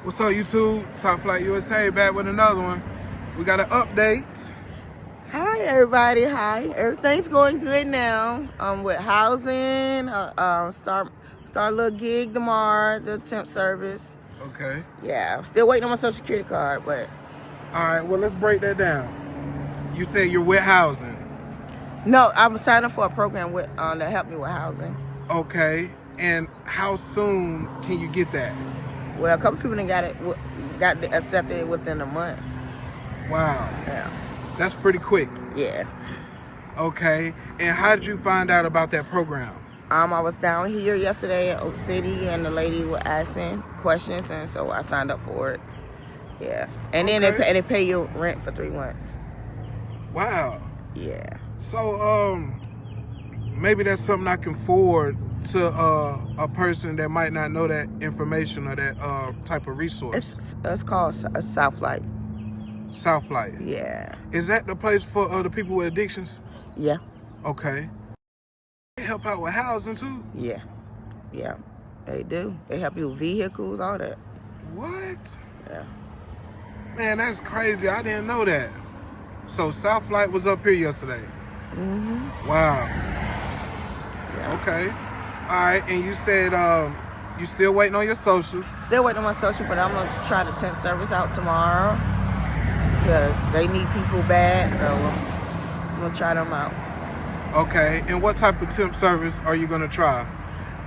What's up, YouTube? Top Flight USA back with another one. We got an update. Hi, everybody. Hi. Everything's going good now. With housing, start a little gig tomorrow, the temp service. Okay. Yeah, I'm still waiting on my Social Security card, but. All right, well, let's break that down. You said you're with housing. No, I'm signing up for a program with that help me with housing. Okay, and how soon can you get that? Well, a couple people done got accepted it within a month. Wow. Yeah. That's pretty quick. Yeah. Okay, and how did you find out about that program? I was down here yesterday in Oak City, and the lady was asking questions, and so I signed up for it. Yeah, and then they pay you rent for 3 months. Wow. Yeah. So maybe that's something I can forward to a person that might not know that information or that type of resource. It's called Southlight. Southlight. Yeah. Is that the place for the people with addictions? Yeah. Okay. They help out with housing too? Yeah. Yeah. They do. They help you with vehicles, all that. What? Yeah. Man, that's crazy. I didn't know that. So Southlight was up here yesterday. Mm-hmm. Wow. Yeah. Okay. All right. And you said you still waiting on your social? Still waiting on my social, but I'm gonna try the temp service out tomorrow because they need people bad. So I'm gonna try them out. Okay. And what type of temp service are you gonna try?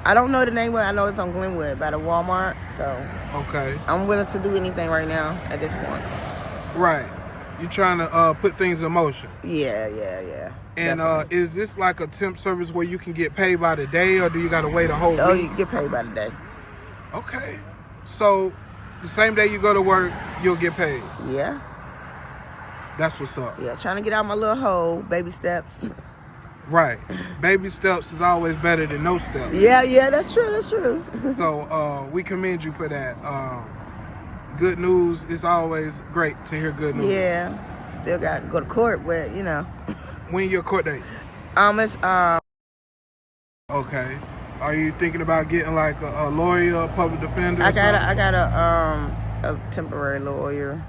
I don't know the name, but I know it's on Glenwood by the Walmart. So okay. I'm willing to do anything right now at this point. Right. You're trying to put things in motion. Yeah. And is this like a temp service where you can get paid by the day, or do you got to wait a whole week? Oh, you get paid by the day. Okay. So the same day you go to work, you'll get paid? Yeah. That's what's up. Yeah, trying to get out my little hole, baby steps. Right. Baby steps is always better than no steps. Yeah, that's true. So we commend you for that. Good news is always great to hear good news. Yeah. Still got to go to court, but you know. When your court date? It's Okay. Are you thinking about getting like a lawyer, a public defender? I got a temporary lawyer.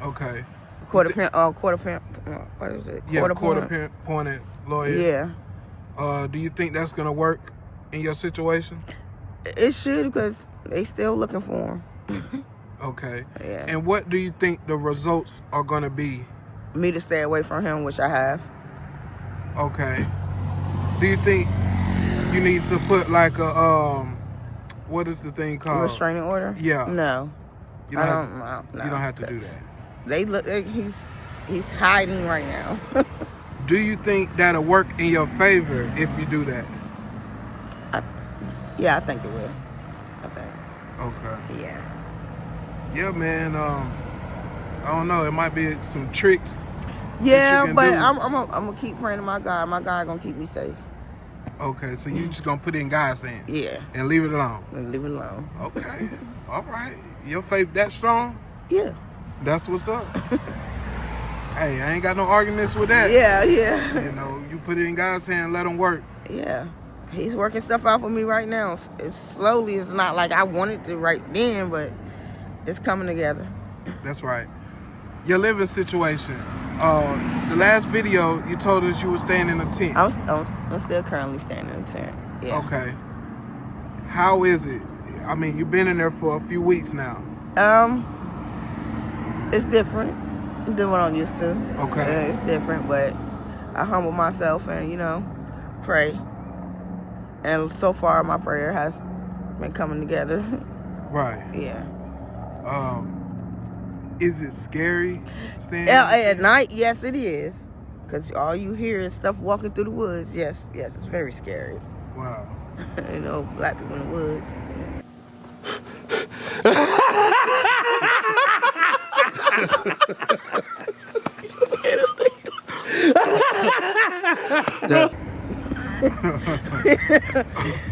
Okay. What is it? Yeah, court-appointed lawyer. Yeah. Do you think that's gonna work in your situation? It should, because they still looking for him. Okay. Yeah. And what do you think the results are gonna be? Me to stay away from him, which I have. Okay. Do you think you need to put like a what is the thing called? A restraining order? Yeah. No. You don't have to do that. They look like he's hiding right now. Do you think that'll work in your favor if you do that? Yeah, I think it will. I think. Okay. Yeah. Yeah, man. I don't know. It might be some tricks. Yeah, but I'm gonna keep praying to my God. My God gonna keep me safe. Okay, so you just gonna put it in God's hands? Yeah. And leave it alone? And leave it alone. Okay. All right. Your faith that strong? Yeah. That's what's up. Hey, I ain't got no arguments with that. Yeah. You know, you put it in God's hand, let him work. Yeah. He's working stuff out for me right now. It's slowly. It's not like I wanted to right then, but it's coming together. That's right. Your living situation. The last video, you told us you were staying in a tent. I'm still currently staying in a tent. Yeah. Okay. How is it? I mean, you've been in there for a few weeks now. It's different than what I'm used to. Okay. It's different, but I humble myself and, pray. And so far, my prayer has been coming together. Right. Yeah. Is it scary staying at night? Yes, it is. Because all you hear is stuff walking through the woods. Yes, it's very scary. Wow. Black people in the woods.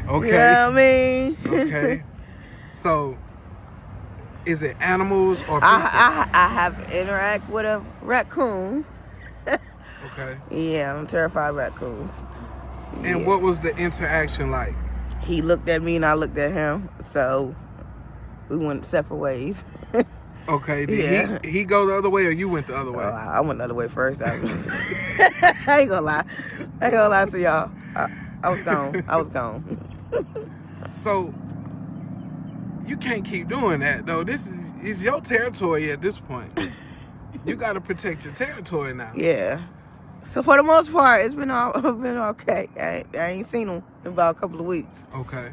Okay. You know what I mean? Okay. So, is it animals or people? I have interact with a raccoon. Okay. Yeah, I'm terrified of raccoons. And Yeah. what was the interaction like? He looked at me and I looked at him. So we went separate ways. Okay. Yeah. Did he go the other way or you went the other way? I went the other way first. I ain't gonna lie. I ain't gonna lie to y'all. I was gone. So you can't keep doing that though. This is your territory at this point. You got to protect your territory now. Yeah. So for the most part, it's been okay. I ain't seen him in about a couple of weeks. Okay.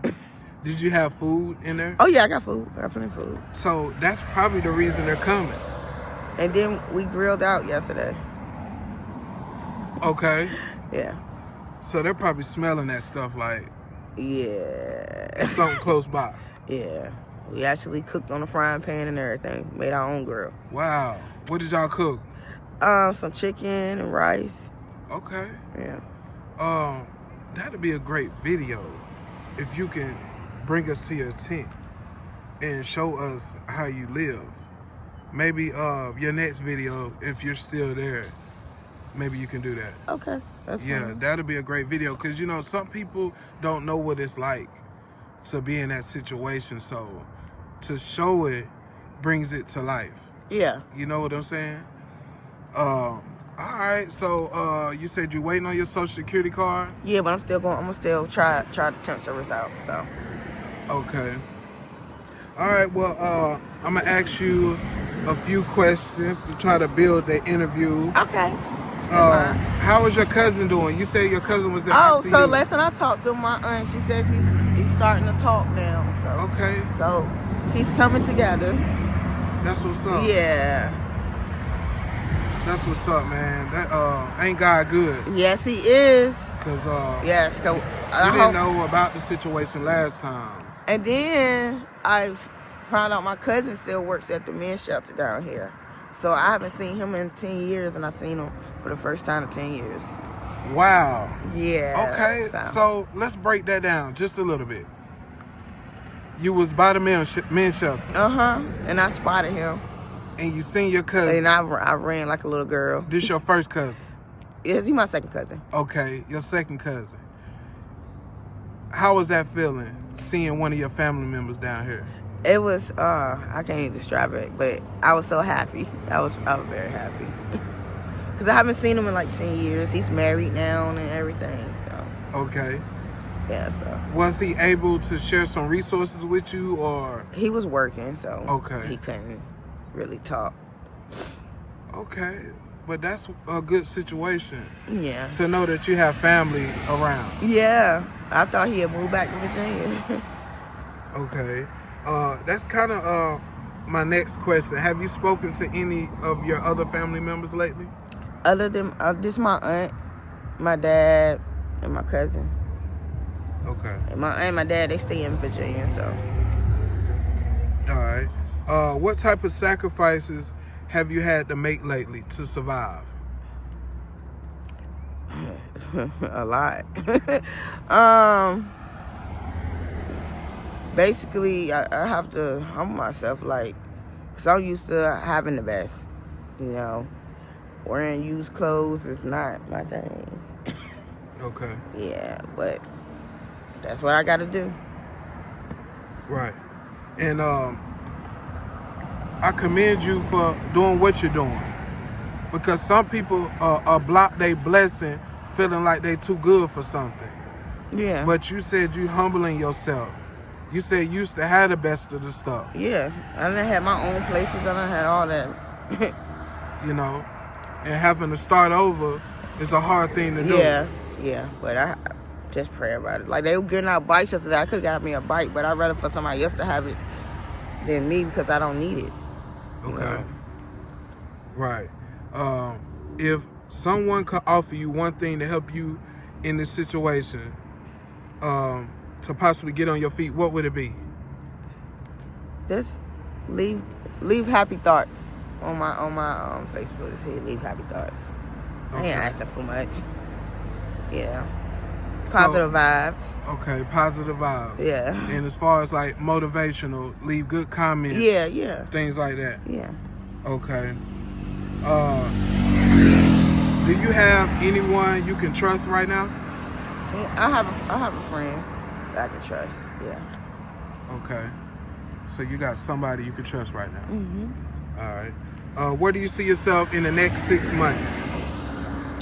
Did you have food in there? Oh yeah, I got food. I got plenty of food. So that's probably the reason they're coming. And then we grilled out yesterday. Okay. Yeah. So they're probably smelling that stuff like Yeah. something close by. Yeah. We actually cooked on a frying pan and everything. Made our own grill. Wow. What did y'all cook? Some chicken and rice. Okay. Yeah. That'd be a great video if you can bring us to your tent and show us how you live. Maybe your next video, if you're still there, maybe you can do that. Okay. That's fine. That'd be a great video because, you know, some people don't know what it's like to be in that situation. So to show it brings it to life. Yeah. You know what I'm saying? All right. So you said you're waiting on your Social Security card? Yeah, but I'm gonna still try the temp service out. So. Okay. All right. Well, I'm gonna ask you a few questions to try to build the interview. Okay. How is your cousin doing? You said your cousin was in ICU. ICU. So last time I talked to my aunt, she says he's starting to talk now. So. Okay. So he's coming together. That's what's up. Yeah. That's what's up, man. That ain't God good. Yes, he is. Cause yes, cause you didn't know about the situation last time. And then I found out my cousin still works at the men's shelter down here. So I haven't seen him in 10 years, and I seen him for the first time in 10 years. Wow. Yeah. Okay, so let's break that down just a little bit. You was by the men's shelter. Uh-huh. And I spotted him. And you seen your cousin. And I ran like a little girl. This your first cousin? Yes, he's my second cousin. Okay, your second cousin. How was that feeling, seeing one of your family members down here? It was, I can't even describe it, but I was so happy. I was very happy. Because I haven't seen him in like 10 years. He's married now and everything, so. Okay. Yeah, so. Was he able to share some resources with you, or? He was working, so. Okay. He couldn't really talk. Okay. But that's a good situation. Yeah. To know that you have family around. Yeah. I thought he had moved back to Virginia. Okay. That's kind of my next question. Have you spoken to any of your other family members lately? Other than this, my aunt, my dad, and my cousin. Okay. And my aunt and my dad, they stay in Virginia, so. All right. What type of sacrifices have you had to make lately to survive? A lot. Basically, I have to humble myself, like, because I'm used to having the best, you know. Wearing used clothes is not my thing. Okay. Yeah, but that's what I got to do. Right. And I commend you for doing what you're doing. Because some people block their blessing feeling like they too good for something. Yeah. But you said you humbling yourself. You said you used to have the best of the stuff. Yeah. I done had my own places. I done had all that. You know? And having to start over is a hard thing to do. Yeah. But I just pray about it. Like, they were giving out bikes yesterday. I could have got me a bike, but I'd rather for somebody else to have it than me because I don't need it. Okay. You know? Right. If someone could offer you one thing to help you in this situation, to possibly get on your feet, what would it be? Just leave happy thoughts on my Facebook. Just say leave happy thoughts. Okay. I ain't asking for much. Yeah. Positive vibes. Okay, positive vibes. Yeah. And as far as like motivational, leave good comments. Yeah. Things like that. Yeah. Okay. Do you have anyone you can trust right now? I have a friend that I can trust. Yeah. Okay. So you got somebody you can trust right now. Mm-hmm. All right. Where do you see yourself in the next 6 months?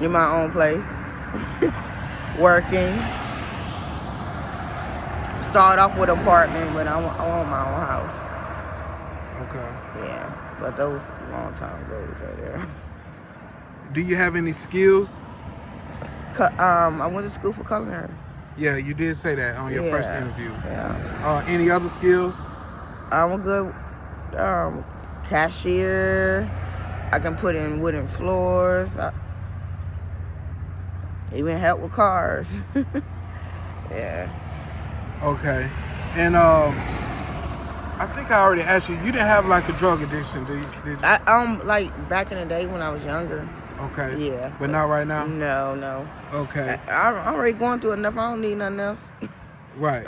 In my own place. Working. Start off with an apartment, but I want my own house. Okay. Yeah, but those long-term goals are there. Do you have any skills? I went to school for culinary. Yeah, you did say that on your first interview. Yeah. Any other skills? I'm a good cashier. I can put in wooden floors. I even help with cars. Yeah. Okay. And I think I already asked you. You didn't have like a drug addiction, did you? Like back in the day when I was younger. Okay. Yeah. But not right now? No. Okay. I'm already going through enough. I don't need nothing else. Right.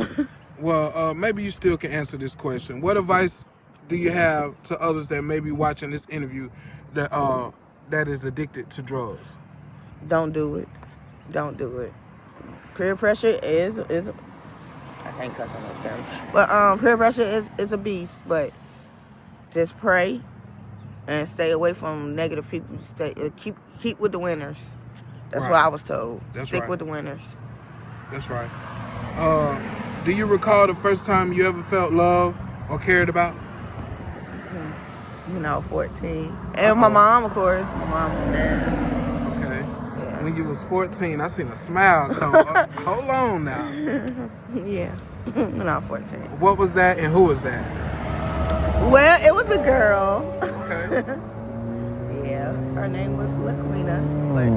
Well, maybe you still can answer this question. What advice do you have to others that may be watching this interview that is addicted to drugs? Don't do it. Don't do it. Peer pressure is I can't cuss on those terms. But peer pressure is a beast. But just pray and stay away from negative people. Keep with the winners. That's Right. what I was told. That's Stick right. with the winners. That's right. Do you recall the first time you ever felt love or cared about? 14. And my mom, of course. My mom and dad. Okay. Yeah. When you was 14, I seen a smile come up. Hold on now. Yeah. When I was 14. What was that and who was that? Well, it was a girl. Okay. Yeah. Her name was LaQuina. But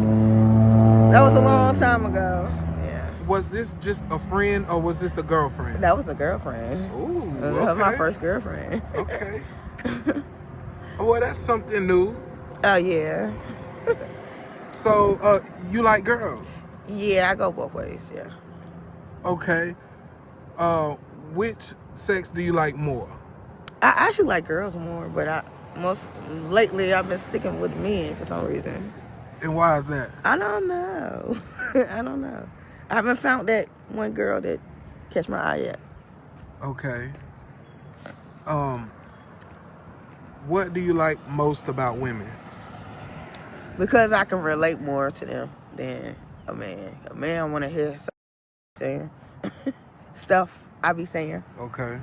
that was a long time ago. Yeah. Was this just a friend or was this a girlfriend? That was a girlfriend. Ooh, That was my first girlfriend. Okay. Well, that's something new. Oh, yeah. So, you like girls? Yeah, I go both ways, yeah. Okay. Which sex do you like more? I actually like girls more, but lately I've been sticking with men for some reason. And why is that? I don't know. I don't know. I haven't found that one girl that catch my eye yet. Okay. What do you like most about women? Because I can relate more to them than a man. A man want to hear saying stuff I be saying. Okay.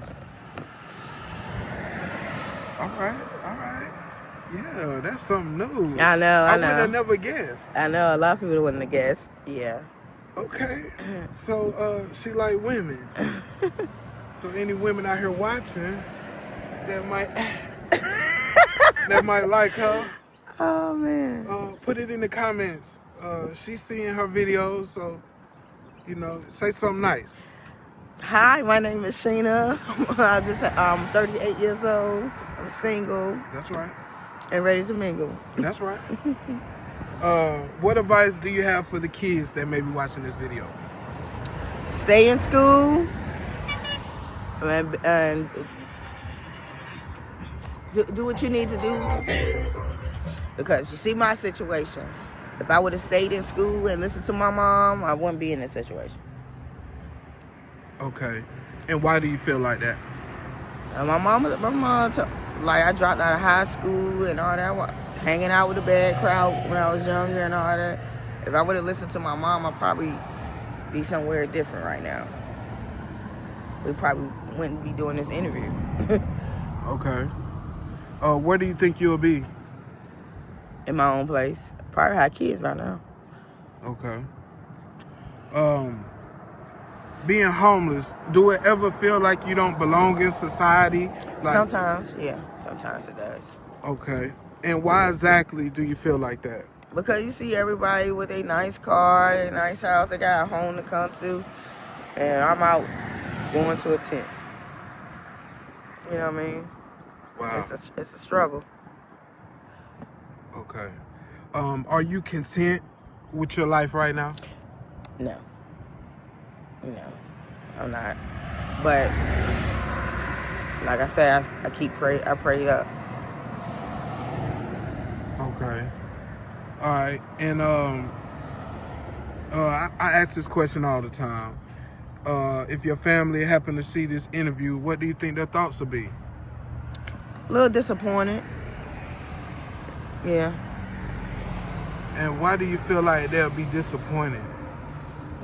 All right. Yeah, that's something new. I know. I would have never guessed. I know a lot of people wouldn't have guessed. Yeah. Okay. So, she like women. So any women out here watching that might like her, Oh man. put it in the comments. She's seeing her videos, so say something nice. Hi, my name is Sheena. I'm 38 years old. I'm single That's right. and ready to mingle. That's right. What advice do you have for the kids that may be watching this video? Stay in school and do what you need to do. Because you see my situation. If I would have stayed in school and listened to my mom, I wouldn't be in this situation. Okay. And why do you feel like that? And my mom, like I dropped out of high school and all that, hanging out with a bad crowd when I was younger and all that. If I would have listened to my mom, I'd probably be somewhere different right now. We probably wouldn't be doing this interview. Okay. Where do you think you'll be? In my own place. Probably have kids by now. Okay. Being homeless, do it ever feel like you don't belong in society? Like, Sometimes, yeah. Sometimes it does. Okay. And why exactly do you feel like that? Because you see everybody with a nice car, a nice house, they got a home to come to, and I'm out going to a tent. You know what I mean? Wow. It's a struggle. Okay. Are you content with your life right now? No, I'm not. But like I said, I prayed up. Okay. All right. And I ask this question all the time. If your family happen to see this interview, what do you think their thoughts will be? A little disappointed. Yeah. And why do you feel like they'll be disappointed?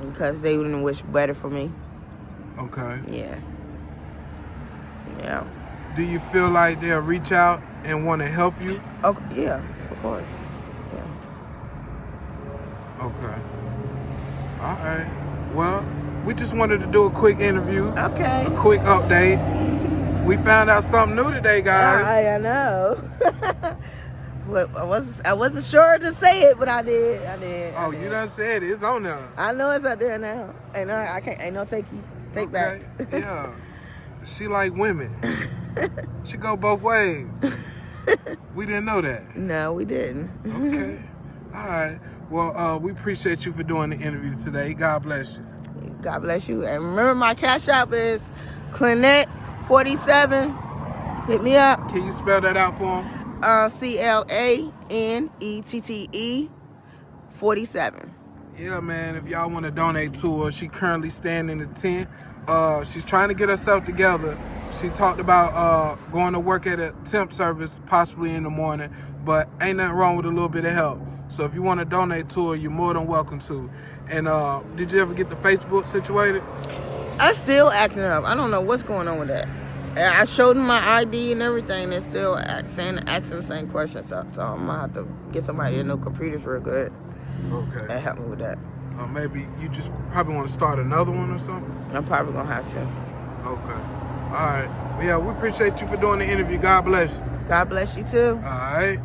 Because they wouldn't wish better for me. Okay. Yeah. Yeah. Do you feel like they'll reach out and want to help you? Oh, yeah, of course. Yeah. Okay. All right. Well, we just wanted to do a quick interview. Okay. A quick update. We found out something new today, guys. I know. But I wasn't sure to say it, but I did. Oh, you done said it. It's on there. I know it's out there now. And I can't. Ain't no take back. Yeah. She like women. She go both ways. We didn't know that. No, we didn't. Okay. All right. Well, we appreciate you for doing the interview today. God bless you. God bless you. And remember, my cash app is Clanette47. Hit me up. Can you spell that out for him? CLANETTE 47. Yeah, man. If y'all want to donate to her, she currently staying in the tent. She's trying to get herself together. She talked about going to work at a temp service, possibly in the morning, but ain't nothing wrong with a little bit of help. So if you want to donate to her, you're more than welcome to. And did you ever get the Facebook situated? I'm still acting up. I don't know what's going on with that. I showed them my ID and everything. They're still asking the same questions. So I'm going to have to get somebody that know computers real good. Okay. And help me with that. Maybe you just probably want to start another one or something? I'm probably going to have to. Okay. All right. Yeah, we appreciate you for doing the interview. God bless you. God bless you too. All right.